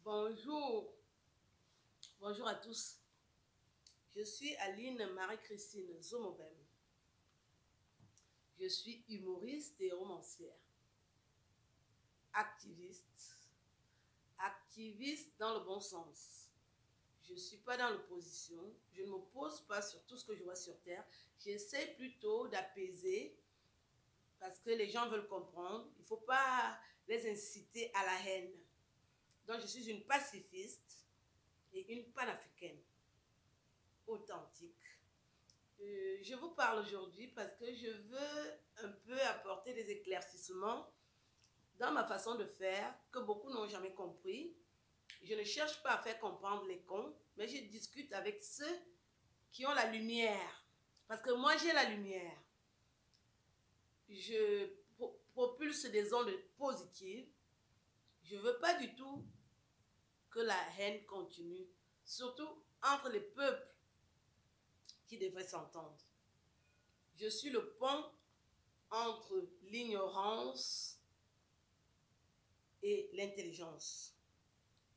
Bonjour, bonjour à tous. Je suis Aline Marie-Christine Zomobem. Je suis humoriste et romancière. Activiste dans le bon sens. Je ne suis pas dans l'opposition. Je ne m'oppose pas sur tout ce que je vois sur Terre. J'essaie plutôt d'apaiser parce que les gens veulent comprendre. Il ne faut pas les inciter à la haine. Donc, je suis une pacifiste et une panafricaine authentique. Je vous parle aujourd'hui parce que je veux un peu apporter des éclaircissements dans ma façon de faire que beaucoup n'ont jamais compris. Je ne cherche pas à faire comprendre les cons, mais je discute avec ceux qui ont la lumière. Parce que moi, j'ai la lumière. Je propulse des ondes positives. Je ne veux pas du tout que la haine continue, surtout entre les peuples qui devraient s'entendre. Je suis le pont entre l'ignorance et l'intelligence.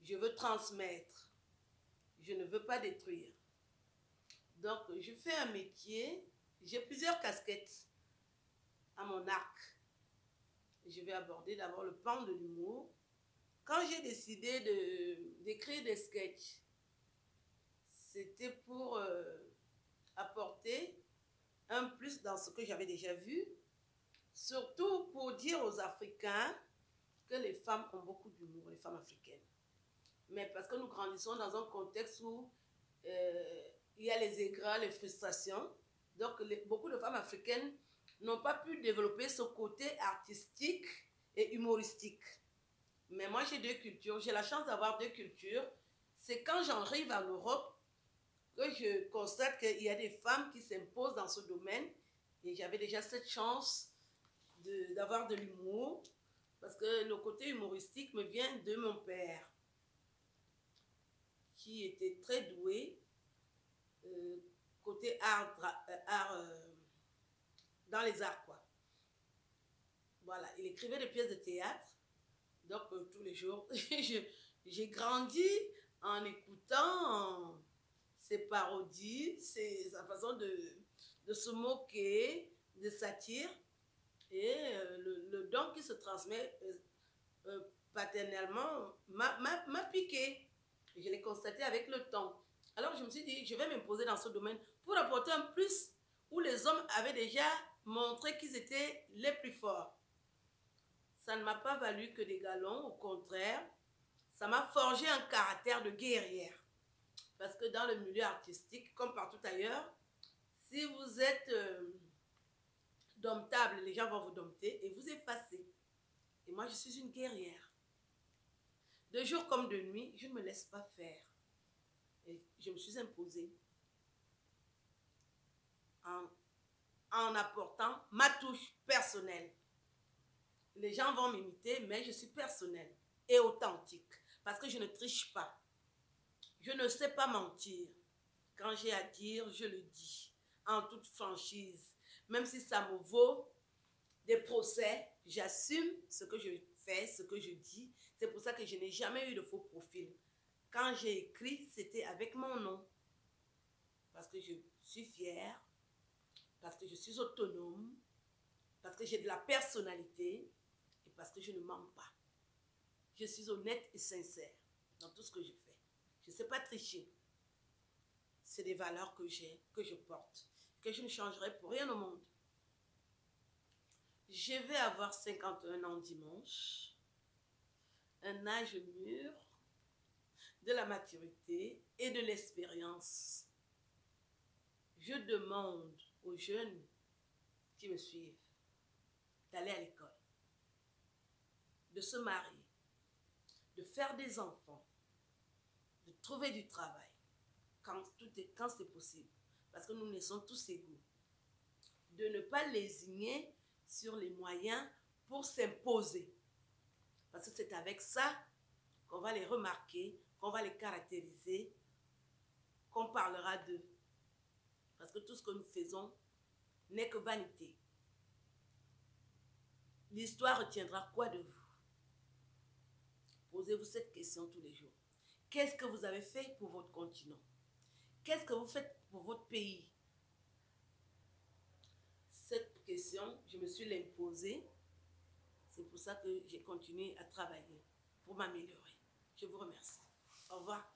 Je veux transmettre, je ne veux pas détruire. Donc, je fais un métier, j'ai plusieurs casquettes à mon arc. Je vais aborder d'abord le pan de l'humour. Quand j'ai décidé d'écrire des sketchs, c'était pour apporter un plus dans ce que j'avais déjà vu, surtout pour dire aux Africains que les femmes ont beaucoup d'humour, les femmes africaines. Mais parce que nous grandissons dans un contexte où il y a les aigreurs, les frustrations. Donc, beaucoup de femmes africaines n'ont pas pu développer ce côté artistique et humoristique. Mais moi, j'ai deux cultures. J'ai la chance d'avoir deux cultures. C'est quand j'arrive en Europe que je constate qu'il y a des femmes qui s'imposent dans ce domaine. Et j'avais déjà cette chance d'avoir de l'humour. Parce que le côté humoristique me vient de mon père, qui était très doué, côté dans les arts, quoi. Voilà, il écrivait des pièces de théâtre, donc tous les jours. J'ai grandi en écoutant ses parodies, sa façon de se moquer, de satire, et le don qui se transmet paternellement m'a piqué. Je l'ai constaté avec le temps. Alors je me suis dit, je vais m'imposer dans ce domaine pour apporter un plus où les hommes avaient déjà montré qu'ils étaient les plus forts. Ça ne m'a pas valu que des galons, au contraire, ça m'a forgé un caractère de guerrière. Parce que dans le milieu artistique, comme partout ailleurs, si vous êtes domptable, les gens vont vous dompter et vous effacer. Et moi, je suis une guerrière. De jour comme de nuit, je ne me laisse pas faire. Et je me suis imposée en apportant ma touche personnelle. Les gens vont m'imiter, mais je suis personnelle et authentique. Parce que je ne triche pas. Je ne sais pas mentir. Quand j'ai à dire, je le dis. En toute franchise. Même si ça me vaut des procès, j'assume ce que je fais, ce que je dis. C'est pour ça que je n'ai jamais eu de faux profil. Quand j'ai écrit, c'était avec mon nom. Parce que je suis fière, parce que je suis autonome, parce que j'ai de la personnalité et parce que je ne mens pas. Je suis honnête et sincère dans tout ce que je fais. Je ne sais pas tricher. C'est des valeurs que j'ai, que je porte, que je ne changerai pour rien au monde. Je vais avoir 51 ans dimanche, un âge mûr, de la maturité et de l'expérience. Je demande aux jeunes qui me suivent d'aller à l'école, de se marier, de faire des enfants, de trouver du travail quand c'est possible, parce que nous naissons tous égaux, de ne pas lésigner sur les moyens pour s'imposer, parce que c'est avec ça qu'on va les remarquer, qu'on va les caractériser, qu'on parlera d'eux. Parce que tout ce que nous faisons n'est que vanité. L'histoire retiendra quoi de vous? Posez-vous cette question tous les jours. Qu'est-ce que vous avez fait pour votre continent? Qu'est-ce que vous faites pour votre pays? Cette question, je me suis l'imposée. C'est pour ça que j'ai continué à travailler pour m'améliorer. Je vous remercie. Au revoir.